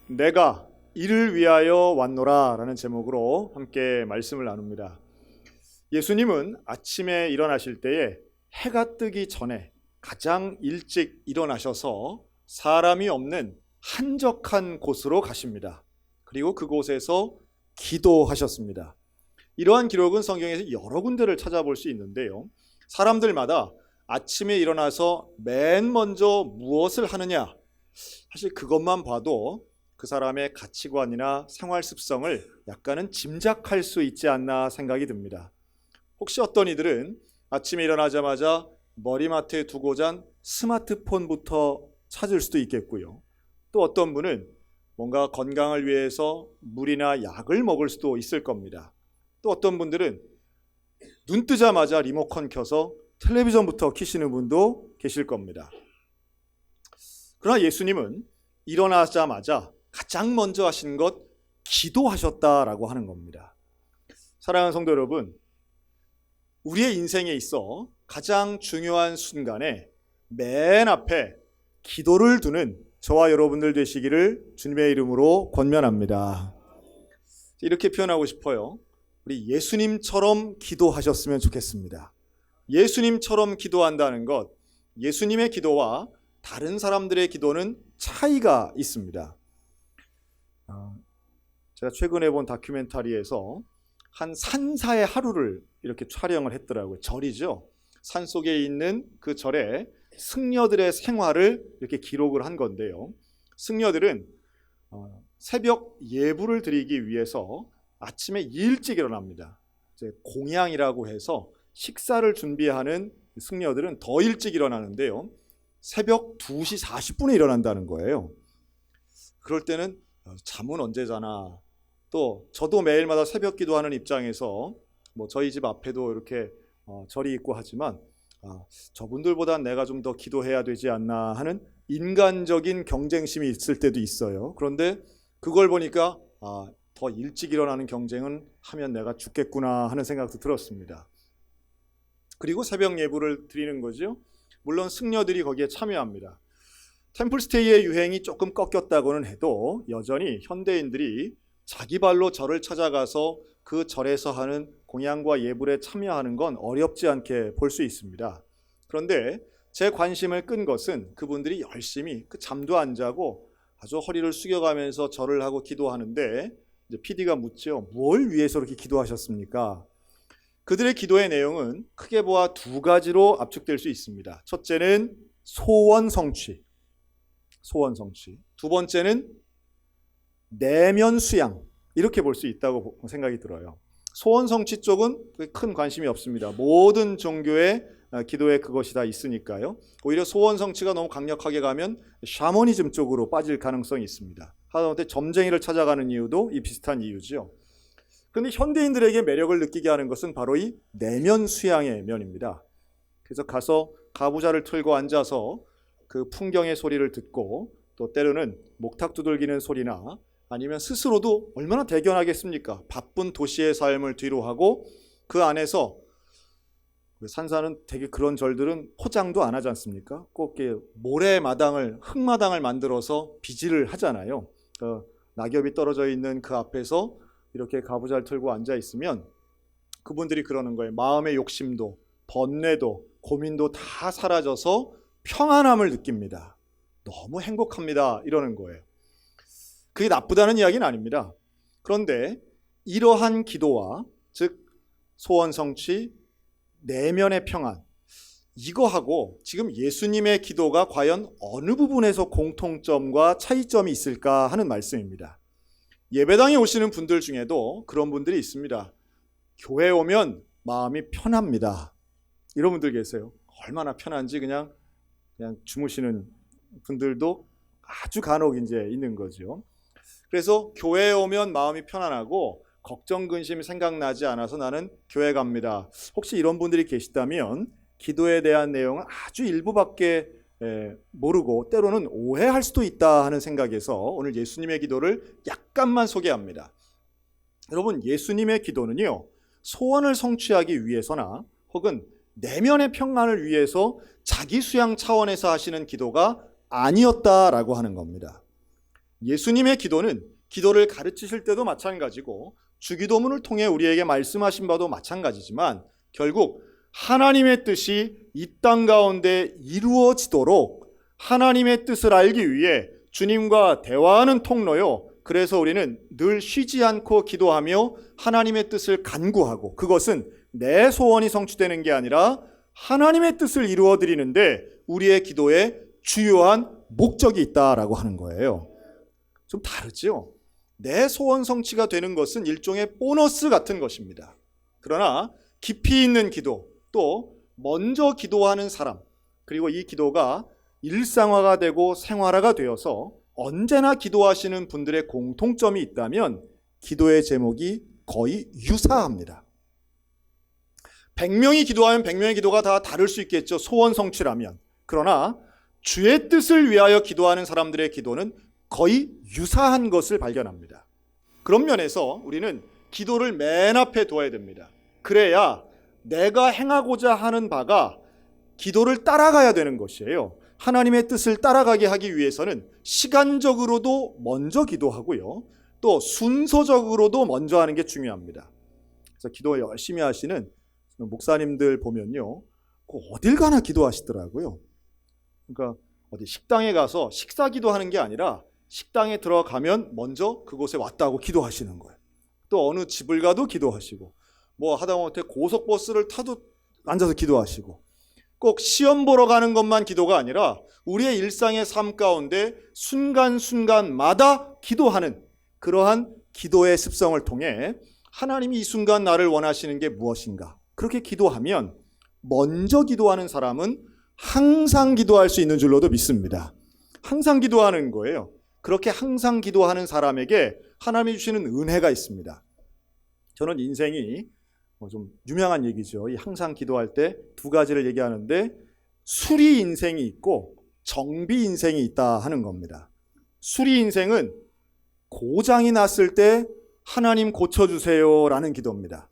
내가 이를 위하여 왔노라 라는 제목으로 함께 말씀을 나눕니다. 예수님은 아침에 일어나실 때에 해가 뜨기 전에 가장 일찍 일어나셔서 사람이 없는 한적한 곳으로 가십니다. 그리고 그곳에서 기도하셨습니다. 이러한 기록은 성경에서 여러 군데를 찾아볼 수 있는데요, 사람들마다 아침에 일어나서 맨 먼저 무엇을 하느냐, 사실 그것만 봐도 그 사람의 가치관이나 생활 습성을 약간은 짐작할 수 있지 않나 생각이 듭니다. 혹시 어떤 이들은 아침에 일어나자마자 머리맡에 두고 잔 스마트폰부터 찾을 수도 있겠고요, 또 어떤 분은 뭔가 건강을 위해서 물이나 약을 먹을 수도 있을 겁니다. 또 어떤 분들은 눈 뜨자마자 리모컨 켜서 텔레비전부터 켜시는 분도 계실 겁니다. 그러나 예수님은 일어나자마자 가장 먼저 하신 것 기도하셨다라고 하는 겁니다. 사랑하는 성도 여러분, 우리의 인생에 있어 가장 중요한 순간에 맨 앞에 기도를 두는 저와 여러분들 되시기를 주님의 이름으로 권면합니다. 이렇게 표현하고 싶어요. 우리 예수님처럼 기도하셨으면 좋겠습니다. 예수님처럼 기도한다는 것, 예수님의 기도와 다른 사람들의 기도는 차이가 있습니다. 제가 최근에 본 다큐멘터리에서 한 산사의 하루를 이렇게 촬영을 했더라고요. 절이죠. 산속에 있는 그 절에 승려들의 생활을 이렇게 기록을 한 건데요, 승려들은 새벽 예불을 드리기 위해서 아침에 일찍 일어납니다. 이제 공양이라고 해서 식사를 준비하는 승려들은 더 일찍 일어나는데요, 새벽 2시 40분에 일어난다는 거예요. 그럴 때는 잠은 언제 자나, 또 저도 매일마다 새벽 기도하는 입장에서 저희 집 앞에도 이렇게 절이 있고 하지만 저분들보다 내가 좀 더 기도해야 되지 않나 하는 인간적인 경쟁심이 있을 때도 있어요. 그런데 그걸 보니까 더 일찍 일어나는 경쟁은 하면 내가 죽겠구나 하는 생각도 들었습니다. 그리고 새벽 예불을 드리는 거죠. 물론 승려들이 거기에 참여합니다. 템플스테이의 유행이 조금 꺾였다고는 해도 여전히 현대인들이 자기 발로 절을 찾아가서 그 절에서 하는 공양과 예불에 참여하는 건 어렵지 않게 볼 수 있습니다. 그런데 제 관심을 끈 것은 그분들이 열심히 잠도 안 자고 아주 허리를 숙여가면서 절을 하고 기도하는데, 이제 PD가 묻죠. 뭘 위해서 그렇게 기도하셨습니까? 그들의 기도의 내용은 크게 보아 두 가지로 압축될 수 있습니다. 첫째는 소원 성취. 두 번째는 내면 수양, 이렇게 볼 수 있다고 생각이 들어요. 소원 성취 쪽은 큰 관심이 없습니다. 모든 종교의 기도에 그것이 다 있으니까요. 오히려 소원 성취가 너무 강력하게 가면 샤머니즘 쪽으로 빠질 가능성이 있습니다. 하다못해 점쟁이를 찾아가는 이유도 이 비슷한 이유죠. 그런데 현대인들에게 매력을 느끼게 하는 것은 바로 이 내면 수양의 면입니다. 그래서 가서 가부좌를 틀고 앉아서 그 풍경의 소리를 듣고, 또 때로는 목탁 두들기는 소리나 아니면 스스로도 얼마나 대견하겠습니까? 바쁜 도시의 삶을 뒤로하고 그 안에서, 산사는 되게 그런 절들은 포장도 안 하지 않습니까? 꼭 모래마당을, 흙마당을 만들어서 비질을 하잖아요. 낙엽이 떨어져 있는 그 앞에서 이렇게 가부좌를 틀고 앉아 있으면 그분들이 그러는 거예요. 마음의 욕심도 번뇌도 고민도 다 사라져서 평안함을 느낍니다. 너무 행복합니다, 이러는 거예요. 그게 나쁘다는 이야기는 아닙니다. 그런데 이러한 기도와, 즉 소원 성취, 내면의 평안, 이거하고 지금 예수님의 기도가 과연 어느 부분에서 공통점과 차이점이 있을까 하는 말씀입니다. 예배당에 오시는 분들 중에도 그런 분들이 있습니다. 교회 오면 마음이 편합니다, 이런 분들 계세요. 얼마나 편한지 그냥 주무시는 분들도 아주 간혹 이제 있는 거죠. 그래서 교회에 오면 마음이 편안하고 걱정 근심이 생각나지 않아서 나는 교회 갑니다. 혹시 이런 분들이 계시다면 기도에 대한 내용은 아주 일부밖에 모르고 때로는 오해할 수도 있다 하는 생각에서 오늘 예수님의 기도를 약간만 소개합니다. 여러분, 예수님의 기도는요, 소원을 성취하기 위해서나 혹은 내면의 평안을 위해서 자기 수양 차원에서 하시는 기도가 아니었다라고 하는 겁니다. 예수님의 기도는 기도를 가르치실 때도 마찬가지고 주기도문을 통해 우리에게 말씀하신 바도 마찬가지지만 결국 하나님의 뜻이 이 땅 가운데 이루어지도록 하나님의 뜻을 알기 위해 주님과 대화하는 통로요. 그래서 우리는 늘 쉬지 않고 기도하며 하나님의 뜻을 간구하고 그것은 내 소원이 성취되는 게 아니라 하나님의 뜻을 이루어 드리는데 우리의 기도에 주요한 목적이 있다라고 하는 거예요. 좀 다르죠? 내 소원 성취가 되는 것은 일종의 보너스 같은 것입니다. 그러나 깊이 있는 기도, 또 먼저 기도하는 사람, 그리고 이 기도가 일상화가 되고 생활화가 되어서 언제나 기도하시는 분들의 공통점이 있다면 기도의 제목이 거의 유사합니다. 100명이 기도하면 100명의 기도가 다 다를 수 있겠죠. 소원 성취라면. 그러나 주의 뜻을 위하여 기도하는 사람들의 기도는 거의 유사한 것을 발견합니다. 그런 면에서 우리는 기도를 맨 앞에 두어야 됩니다. 그래야 내가 행하고자 하는 바가 기도를 따라가야 되는 것이에요. 하나님의 뜻을 따라가게 하기 위해서는 시간적으로도 먼저 기도하고요. 또 순서적으로도 먼저 하는 게 중요합니다. 그래서 기도 열심히 하시는 목사님들 보면요. 어딜 가나 기도하시더라고요. 그러니까 어디 식당에 가서 식사 기도하는 게 아니라 식당에 들어가면 먼저 그곳에 왔다고 기도하시는 거예요. 또 어느 집을 가도 기도하시고 뭐 하다못해 고속버스를 타도 앉아서 기도하시고 꼭 시험 보러 가는 것만 기도가 아니라 우리의 일상의 삶 가운데 순간순간마다 기도하는 그러한 기도의 습성을 통해 하나님이 이 순간 나를 원하시는 게 무엇인가 그렇게 기도하면 먼저 기도하는 사람은 항상 기도할 수 있는 줄로도 믿습니다. 항상 기도하는 거예요. 그렇게 항상 기도하는 사람에게 하나님이 주시는 은혜가 있습니다. 저는 인생이 좀 유명한 얘기죠. 이 항상 기도할 때 두 가지를 얘기하는데 수리 인생이 있고 정비 인생이 있다 하는 겁니다. 수리 인생은 고장이 났을 때 하나님 고쳐주세요 라는 기도입니다.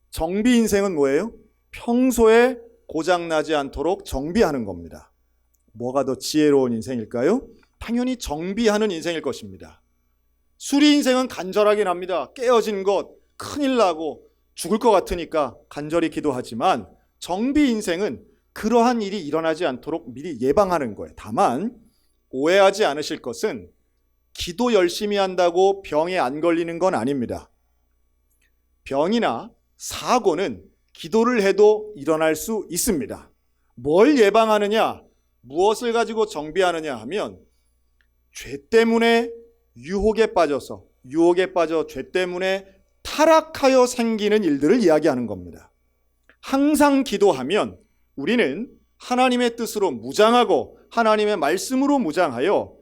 정비 인생은 뭐예요? 평소에 고장나지 않도록 정비하는 겁니다. 뭐가 더 지혜로운 인생일까요? 당연히 정비하는 인생일 것입니다. 수리 인생은 간절하게 납니다. 깨어진 것, 큰일 나고 죽을 것 같으니까 간절히 기도하지만 정비 인생은 그러한 일이 일어나지 않도록 미리 예방하는 거예요. 다만 오해하지 않으실 것은 기도 열심히 한다고 병에 안 걸리는 건 아닙니다. 병이나 사고는 기도를 해도 일어날 수 있습니다. 뭘 예방하느냐, 무엇을 가지고 정비하느냐 하면 죄 때문에 유혹에 빠져 죄 때문에 타락하여 생기는 일들을 이야기하는 겁니다. 항상 기도하면 우리는 하나님의 뜻으로 무장하고 하나님의 말씀으로 무장하여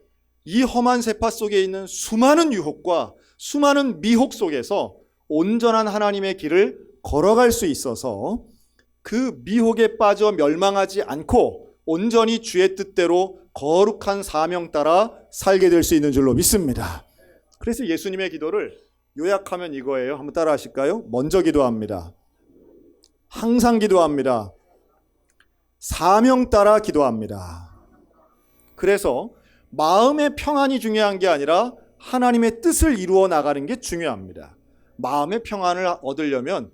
이 험한 세파 속에 있는 수많은 유혹과 수많은 미혹 속에서 온전한 하나님의 길을 걸어갈 수 있어서 그 미혹에 빠져 멸망하지 않고 온전히 주의 뜻대로 거룩한 사명 따라 살게 될 수 있는 줄로 믿습니다. 그래서 예수님의 기도를 요약하면 이거예요. 한번 따라 하실까요? 먼저 기도합니다. 항상 기도합니다. 사명 따라 기도합니다. 그래서 마음의 평안이 중요한 게 아니라 하나님의 뜻을 이루어 나가는 게 중요합니다. 마음의 평안을 얻으려면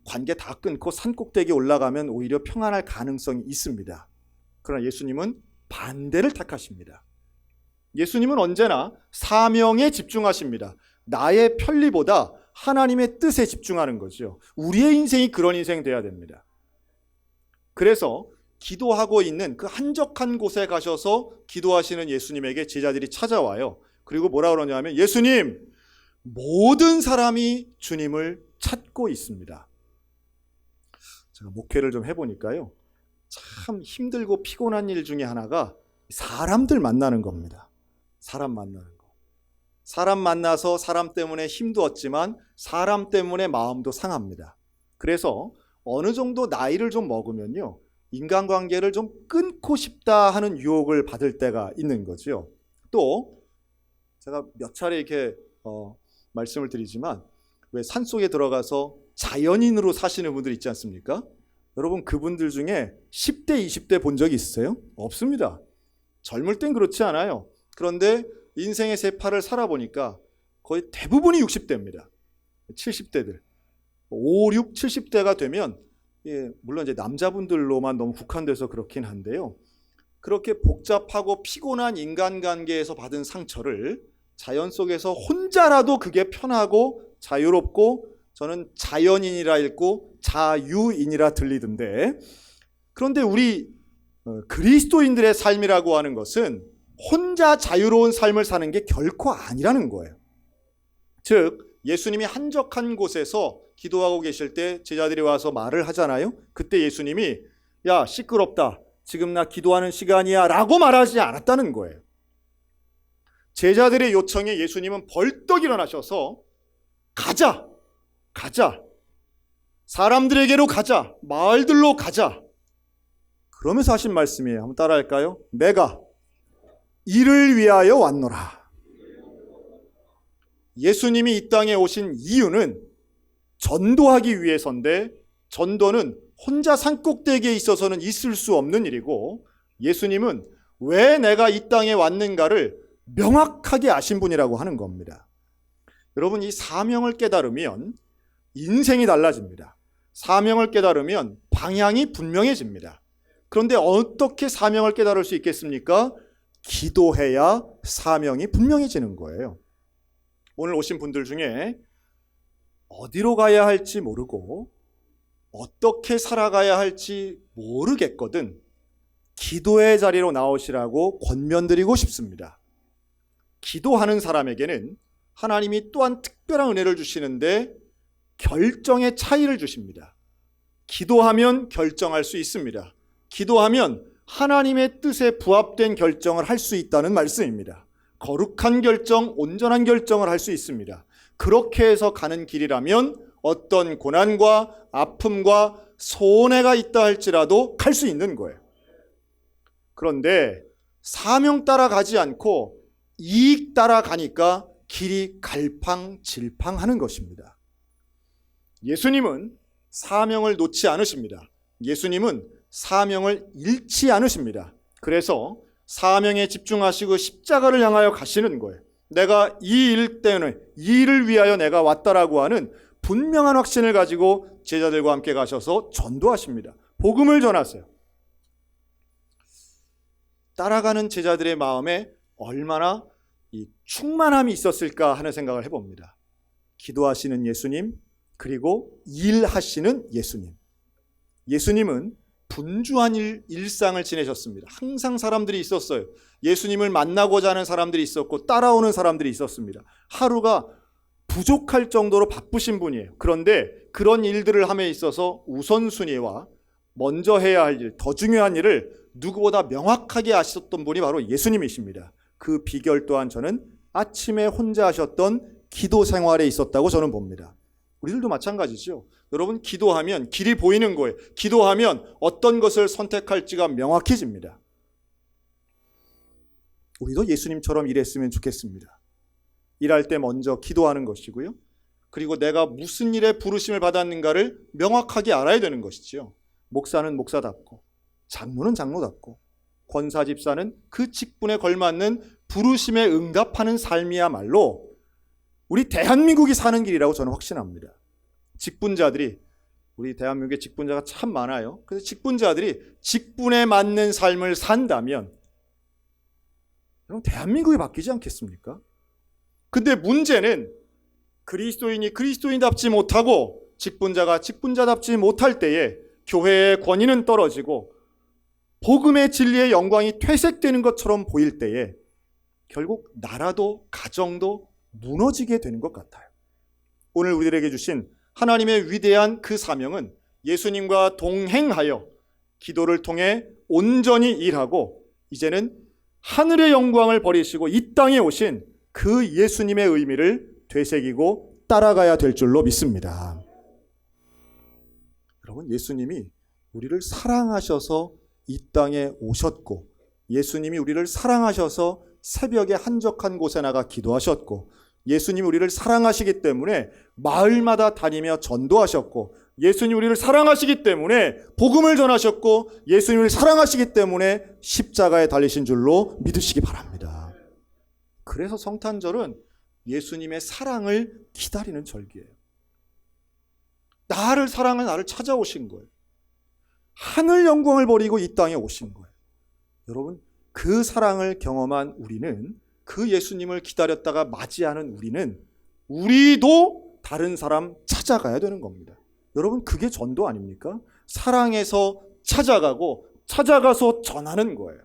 관계 다 끊고 산꼭대기에 올라가면 오히려 평안할 가능성이 있습니다. 그러나 예수님은 반대를 택하십니다. 예수님은 언제나 사명에 집중하십니다. 나의 편리보다 하나님의 뜻에 집중하는 거죠. 우리의 인생이 그런 인생 돼야 됩니다. 그래서 기도하고 있는 그 한적한 곳에 가셔서 기도하시는 예수님에게 제자들이 찾아와요. 그리고 뭐라 그러냐면 예수님, 모든 사람이 주님을 찾고 있습니다. 제가 목회를 좀 해보니까요. 참 힘들고 피곤한 일 중에 하나가 사람들 만나는 겁니다. 사람 만나는 거. 사람 만나서 사람 때문에 힘도 얻지만 사람 때문에 마음도 상합니다. 그래서 어느 정도 나이를 좀 먹으면요. 인간관계를 좀 끊고 싶다 하는 유혹을 받을 때가 있는 거죠. 또 제가 몇 차례 이렇게 말씀을 드리지만 왜 산속에 들어가서 자연인으로 사시는 분들 있지 않습니까? 여러분 그분들 중에 10대, 20대 본 적이 있으세요? 없습니다. 젊을 땐 그렇지 않아요. 그런데 인생의 세파를 살아보니까 거의 대부분이 60대입니다. 70대들. 5, 6, 70대가 되면 물론 이제 남자분들로만 너무 국한돼서 그렇긴 한데요. 그렇게 복잡하고 피곤한 인간관계에서 받은 상처를 자연 속에서 혼자라도 그게 편하고 자유롭고, 저는 자연인이라 읽고 자유인이라 들리던데, 그런데 우리 그리스도인들의 삶이라고 하는 것은 혼자 자유로운 삶을 사는 게 결코 아니라는 거예요. 즉 예수님이 한적한 곳에서 기도하고 계실 때 제자들이 와서 말을 하잖아요. 그때 예수님이 야 시끄럽다, 지금 나 기도하는 시간이야 라고 말하지 않았다는 거예요. 제자들의 요청에 예수님은 벌떡 일어나셔서 가자, 사람들에게로 가자, 마을들로 가자, 그러면서 하신 말씀이에요. 한번 따라할까요? 내가 이를 위하여 왔노라. 예수님이 이 땅에 오신 이유는 전도하기 위해서인데, 전도는 혼자 산꼭대기에 있어서는 있을 수 없는 일이고, 예수님은 왜 내가 이 땅에 왔는가를 명확하게 아신 분이라고 하는 겁니다. 여러분, 이 사명을 깨달으면 인생이 달라집니다. 사명을 깨달으면 방향이 분명해집니다. 그런데 어떻게 사명을 깨달을 수 있겠습니까? 기도해야 사명이 분명해지는 거예요. 오늘 오신 분들 중에 어디로 가야 할지 모르고 어떻게 살아가야 할지 모르겠거든 기도의 자리로 나오시라고 권면드리고 싶습니다. 기도하는 사람에게는 하나님이 또한 특별한 은혜를 주시는데 결정의 차이를 주십니다. 기도하면 결정할 수 있습니다. 기도하면 하나님의 뜻에 부합된 결정을 할 수 있다는 말씀입니다. 거룩한 결정, 온전한 결정을 할 수 있습니다. 그렇게 해서 가는 길이라면 어떤 고난과 아픔과 손해가 있다 할지라도 갈 수 있는 거예요. 그런데 사명 따라가지 않고 이익 따라가니까 길이 갈팡질팡하는 것입니다. 예수님은 사명을 놓지 않으십니다. 예수님은 사명을 잃지 않으십니다. 그래서 사명에 집중하시고 십자가를 향하여 가시는 거예요. 내가 이 일 때문에, 이 일을 위하여 내가 왔다라고 하는 분명한 확신을 가지고 제자들과 함께 가셔서 전도하십니다. 복음을 전하세요. 따라가는 제자들의 마음에 얼마나 이 충만함이 있었을까 하는 생각을 해봅니다. 기도하시는 예수님, 그리고 일하시는 예수님. 예수님은 분주한 일상을 지내셨습니다. 항상 사람들이 있었어요. 예수님을 만나고자 하는 사람들이 있었고 따라오는 사람들이 있었습니다. 하루가 부족할 정도로 바쁘신 분이에요. 그런데 그런 일들을 함에 있어서 우선순위와 먼저 해야 할 일, 더 중요한 일을 누구보다 명확하게 아셨던 분이 바로 예수님이십니다. 그 비결 또한 저는 아침에 혼자 하셨던 기도 생활에 있었다고 저는 봅니다. 우리들도 마찬가지죠. 여러분, 기도하면 길이 보이는 거예요. 기도하면 어떤 것을 선택할지가 명확해집니다. 우리도 예수님처럼 일했으면 좋겠습니다. 일할 때 먼저 기도하는 것이고요. 그리고 내가 무슨 일에 부르심을 받았는가를 명확하게 알아야 되는 것이죠. 목사는 목사답고, 장로는 장로답고, 권사 집사는 그 직분에 걸맞는 부르심에 응답하는 삶이야말로 우리 대한민국이 사는 길이라고 저는 확신합니다. 직분자들이, 우리 대한민국에 직분자가 참 많아요. 그래서 직분자들이 직분에 맞는 삶을 산다면 그럼 대한민국이 바뀌지 않겠습니까? 근데 문제는 그리스도인이 그리스도인답지 못하고 직분자가 직분자답지 못할 때에 교회의 권위는 떨어지고 복음의 진리의 영광이 퇴색되는 것처럼 보일 때에 결국 나라도 가정도 무너지게 되는 것 같아요. 오늘 우리들에게 주신 하나님의 위대한 그 사명은 예수님과 동행하여 기도를 통해 온전히 일하고 이제는 하늘의 영광을 버리시고 이 땅에 오신 그 예수님의 의미를 되새기고 따라가야 될 줄로 믿습니다. 여러분, 예수님이 우리를 사랑하셔서 이 땅에 오셨고, 예수님이 우리를 사랑하셔서 새벽에 한적한 곳에 나가 기도하셨고, 예수님이 우리를 사랑하시기 때문에 마을마다 다니며 전도하셨고, 예수님이 우리를 사랑하시기 때문에 복음을 전하셨고, 예수님을 사랑하시기 때문에 십자가에 달리신 줄로 믿으시기 바랍니다. 그래서 성탄절은 예수님의 사랑을 기다리는 절기예요. 나를 찾아오신 거예요. 하늘 영광을 버리고 이 땅에 오신 거예요. 여러분, 그 사랑을 경험한 우리는, 그 예수님을 기다렸다가 맞이하는 우리는 우리도 다른 사람 찾아가야 되는 겁니다. 여러분, 그게 전도 아닙니까? 사랑해서 찾아가고 찾아가서 전하는 거예요.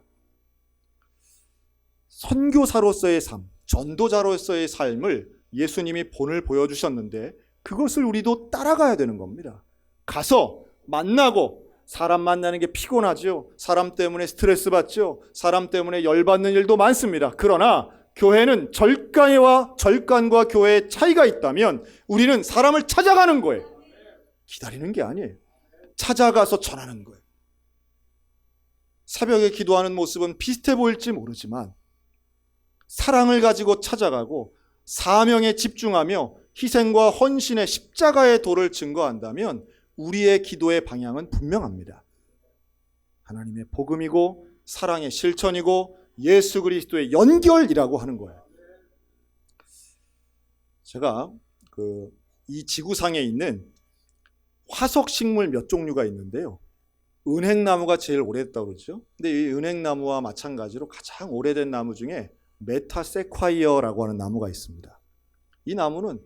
선교사로서의 삶, 전도자로서의 삶을 예수님이 본을 보여주셨는데 그것을 우리도 따라가야 되는 겁니다. 가서 만나고, 사람 만나는 게 피곤하죠. 사람 때문에 스트레스 받죠. 사람 때문에 열받는 일도 많습니다. 그러나 교회는 절간과 교회의 차이가 있다면 우리는 사람을 찾아가는 거예요. 기다리는 게 아니에요. 찾아가서 전하는 거예요. 새벽에 기도하는 모습은 비슷해 보일지 모르지만 사랑을 가지고 찾아가고 사명에 집중하며 희생과 헌신의 십자가의 도를 증거한다면 우리의 기도의 방향은 분명합니다. 하나님의 복음이고 사랑의 실천이고 예수 그리스도의 연결이라고 하는 거예요. 제가 이 지구상에 있는 화석 식물 몇 종류가 있는데요. 은행나무가 제일 오래됐다고 그러죠. 근데 이 은행나무와 마찬가지로 가장 오래된 나무 중에 메타세콰이어라고 하는 나무가 있습니다. 이 나무는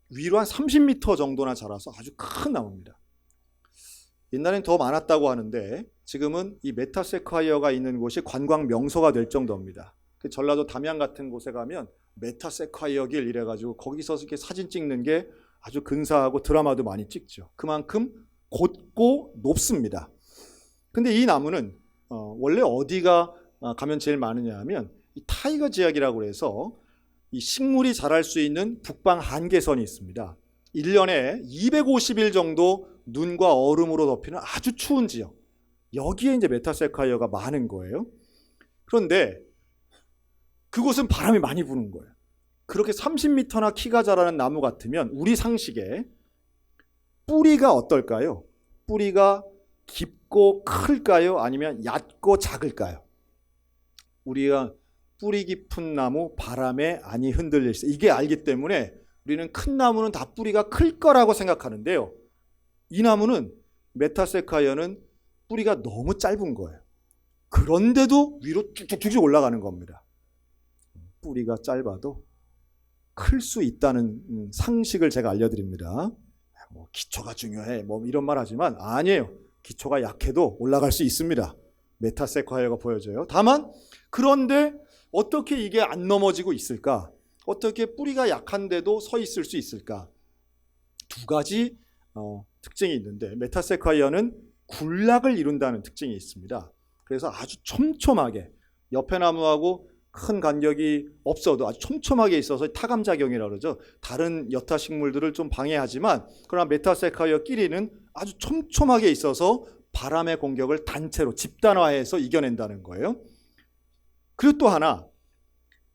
위로 한 30m 정도나 자라서 아주 큰 나무입니다. 옛날엔 더 많았다고 하는데 지금은 이 메타세콰이어가 있는 곳이 관광 명소가 될 정도입니다. 전라도 담양 같은 곳에 가면 메타세콰이어 길 이래가지고 거기서 이렇게 사진 찍는 게 아주 근사하고 드라마도 많이 찍죠. 그만큼 곧고 높습니다. 근데 이 나무는 원래 어디가 가면 제일 많으냐 하면 이 타이거 지역이라고 해서 이 식물이 자랄 수 있는 북방 한계선이 있습니다. 1년에 250일 정도 눈과 얼음으로 덮이는 아주 추운 지역. 여기에 이제 메타세콰이어가 많은 거예요. 그런데 그곳은 바람이 많이 부는 거예요. 그렇게 30m나 키가 자라는 나무 같으면 우리 상식에 뿌리가 어떨까요? 뿌리가 깊고 클까요? 아니면 얕고 작을까요? 우리가 뿌리 깊은 나무 바람에 많이 흔들릴 수, 이게 알기 때문에 우리는 큰 나무는 다 뿌리가 클 거라고 생각하는데요. 이 나무는 메타세콰이어는 뿌리가 너무 짧은 거예요. 그런데도 위로 쭉쭉쭉 올라가는 겁니다. 뿌리가 짧아도 클 수 있다는 상식을 제가 알려드립니다. 뭐 기초가 중요해 뭐 이런 말 하지만 아니에요. 기초가 약해도 올라갈 수 있습니다. 메타세콰이어가 보여져요. 다만 그런데 어떻게 이게 안 넘어지고 있을까? 어떻게 뿌리가 약한데도 서 있을 수 있을까? 두 가지 특징이 있는데 메타세콰이어는 군락을 이룬다는 특징이 있습니다. 그래서 아주 촘촘하게 옆에 나무하고 큰 간격이 없어도 아주 촘촘하게 있어서 타감작용이라고 그러죠. 다른 여타 식물들을 좀 방해하지만 그러나 메타세콰이어 끼리는 아주 촘촘하게 있어서 바람의 공격을 단체로 집단화해서 이겨낸다는 거예요. 그리고 또 하나,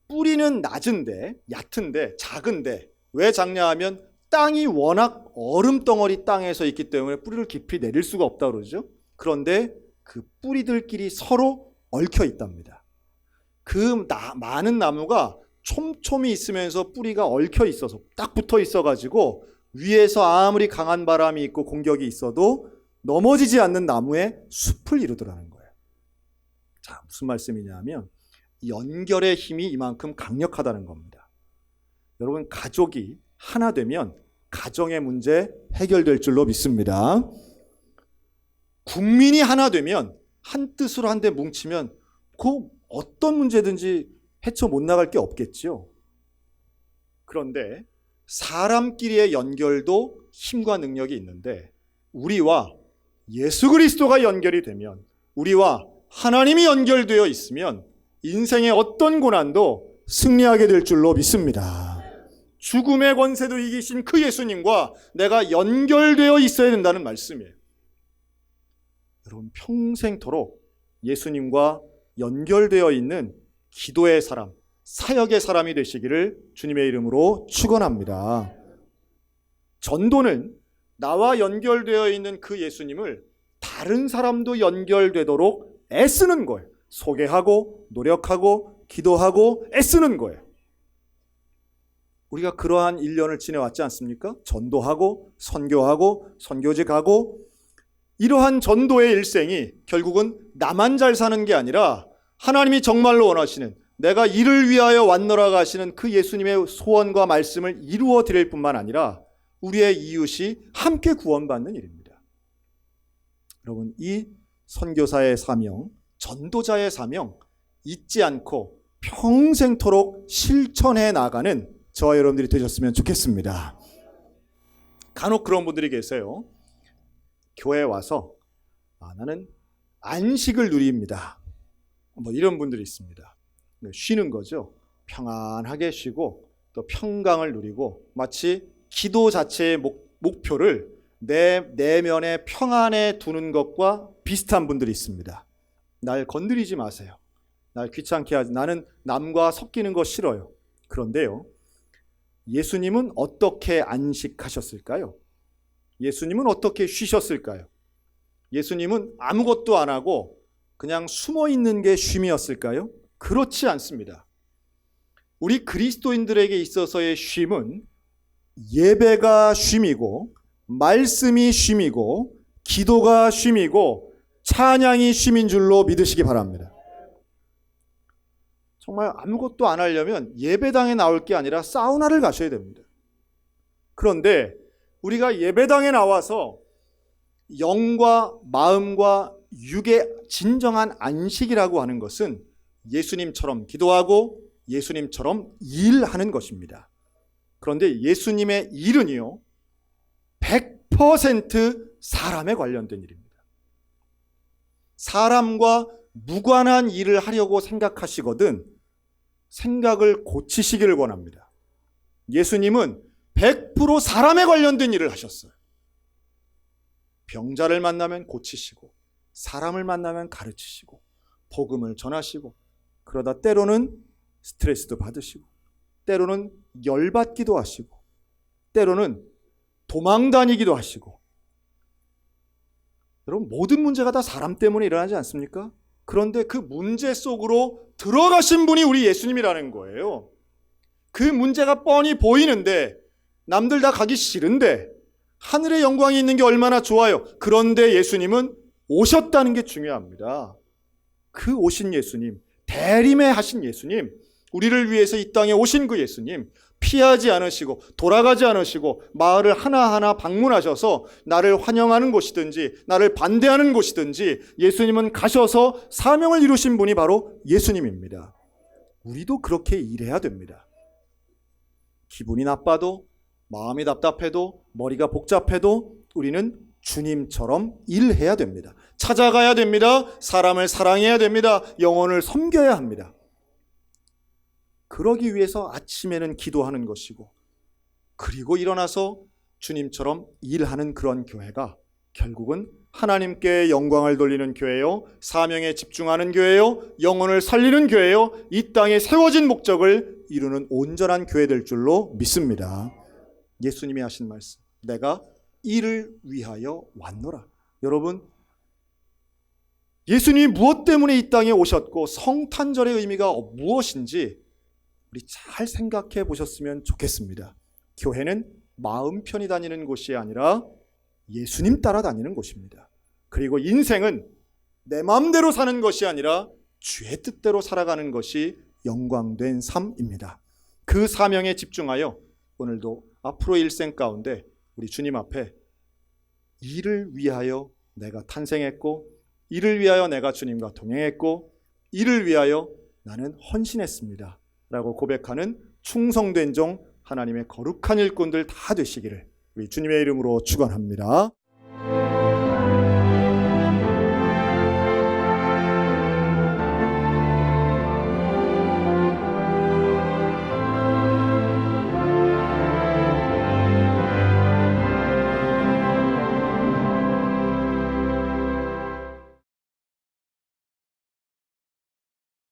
뿌리는 낮은데 얕은데 작은데 왜 작냐 하면 땅이 워낙 얼음덩어리 땅에서 있기 때문에 뿌리를 깊이 내릴 수가 없다고 그러죠. 그런데 그 뿌리들끼리 서로 얽혀 있답니다. 그 많은 나무가 촘촘히 있으면서 뿌리가 얽혀 있어서 딱 붙어 있어가지고 위에서 아무리 강한 바람이 있고 공격이 있어도 넘어지지 않는 나무의 숲을 이루더라는 거예요. 자, 무슨 말씀이냐면 연결의 힘이 이만큼 강력하다는 겁니다. 여러분, 가족이 하나 되면 가정의 문제 해결될 줄로 믿습니다. 국민이 하나 되면 한 뜻으로 한데 뭉치면 그 어떤 문제든지 헤쳐 못 나갈 게 없겠죠. 그런데 사람끼리의 연결도 힘과 능력이 있는데 우리와 예수 그리스도가 연결이 되면, 우리와 하나님이 연결되어 있으면 인생의 어떤 고난도 승리하게 될 줄로 믿습니다. 죽음의 권세도 이기신 그 예수님과 내가 연결되어 있어야 된다는 말씀이에요. 여러분, 평생토록 예수님과 연결되어 있는 기도의 사람, 사역의 사람이 되시기를 주님의 이름으로 축원합니다. 전도는 나와 연결되어 있는 그 예수님을 다른 사람도 연결되도록 애쓰는 거예요. 소개하고 노력하고 기도하고 애쓰는 거예요. 우리가 그러한 1년을 지내왔지 않습니까? 전도하고 선교하고 선교지 가고, 이러한 전도의 일생이 결국은 나만 잘 사는 게 아니라 하나님이 정말로 원하시는, 내가 이를 위하여 왔노라가 하시는 그 예수님의 소원과 말씀을 이루어 드릴 뿐만 아니라 우리의 이웃이 함께 구원받는 일입니다. 여러분, 이 선교사의 사명, 전도자의 사명 잊지 않고 평생토록 실천해 나가는 저와 여러분들이 되셨으면 좋겠습니다. 간혹 그런 분들이 계세요. 교회에 와서 나는 안식을 누립니다, 뭐 이런 분들이 있습니다. 쉬는 거죠. 평안하게 쉬고 또 평강을 누리고, 마치 기도 자체의 목표를 내 내면의 평안에 두는 것과 비슷한 분들이 있습니다. 날 건드리지 마세요. 날 귀찮게 하지. 나는 남과 섞이는 거 싫어요. 그런데요, 예수님은 어떻게 안식하셨을까요? 예수님은 어떻게 쉬셨을까요? 예수님은 아무것도 안 하고 그냥 숨어 있는 게 쉼이었을까요? 그렇지 않습니다. 우리 그리스도인들에게 있어서의 쉼은 예배가 쉼이고, 말씀이 쉼이고, 기도가 쉼이고, 찬양이 쉼인 줄로 믿으시기 바랍니다. 정말 아무것도 안 하려면 예배당에 나올 게 아니라 사우나를 가셔야 됩니다. 그런데 우리가 예배당에 나와서 영과 마음과 육의 진정한 안식이라고 하는 것은 예수님처럼 기도하고 예수님처럼 일하는 것입니다. 그런데 예수님의 일은요, 100% 사람에 관련된 일입니다. 사람과 무관한 일을 하려고 생각하시거든 생각을 고치시기를 원합니다. 예수님은 100% 사람에 관련된 일을 하셨어요. 병자를 만나면 고치시고, 사람을 만나면 가르치시고, 복음을 전하시고, 그러다 때로는 스트레스도 받으시고, 때로는 열받기도 하시고, 때로는 도망다니기도 하시고. 여러분, 모든 문제가 다 사람 때문에 일어나지 않습니까? 그런데 그 문제 속으로 들어가신 분이 우리 예수님이라는 거예요. 그 문제가 뻔히 보이는데, 남들 다 가기 싫은데, 하늘의 영광이 있는 게 얼마나 좋아요. 그런데 예수님은 오셨다는 게 중요합니다. 그 오신 예수님, 대림해하신 예수님, 우리를 위해서 이 땅에 오신 그 예수님, 피하지 않으시고 돌아가지 않으시고 마을을 하나하나 방문하셔서 나를 환영하는 곳이든지 나를 반대하는 곳이든지 예수님은 가셔서 사명을 이루신 분이 바로 예수님입니다. 우리도 그렇게 일해야 됩니다. 기분이 나빠도, 마음이 답답해도, 머리가 복잡해도 우리는 주님처럼 일해야 됩니다. 찾아가야 됩니다. 사람을 사랑해야 됩니다. 영혼을 섬겨야 합니다. 그러기 위해서 아침에는 기도하는 것이고, 그리고 일어나서 주님처럼 일하는 그런 교회가 결국은 하나님께 영광을 돌리는 교회요, 사명에 집중하는 교회요, 영혼을 살리는 교회요, 이 땅에 세워진 목적을 이루는 온전한 교회 될 줄로 믿습니다. 예수님이 하신 말씀, 내가 이를 위하여 왔노라. 여러분, 예수님이 무엇 때문에 이 땅에 오셨고 성탄절의 의미가 무엇인지 우리 잘 생각해 보셨으면 좋겠습니다. 교회는 마음 편히 다니는 곳이 아니라 예수님 따라 다니는 곳입니다. 그리고 인생은 내 마음대로 사는 것이 아니라 주의 뜻대로 살아가는 것이 영광된 삶입니다. 그 사명에 집중하여 오늘도 앞으로 일생 가운데 우리 주님 앞에 이를 위하여 내가 탄생했고, 이를 위하여 내가 주님과 동행했고, 이를 위하여 나는 헌신했습니다 라고 고백하는 충성된 종, 하나님의 거룩한 일꾼들 다 되시기를 우리 주님의 이름으로 축원합니다.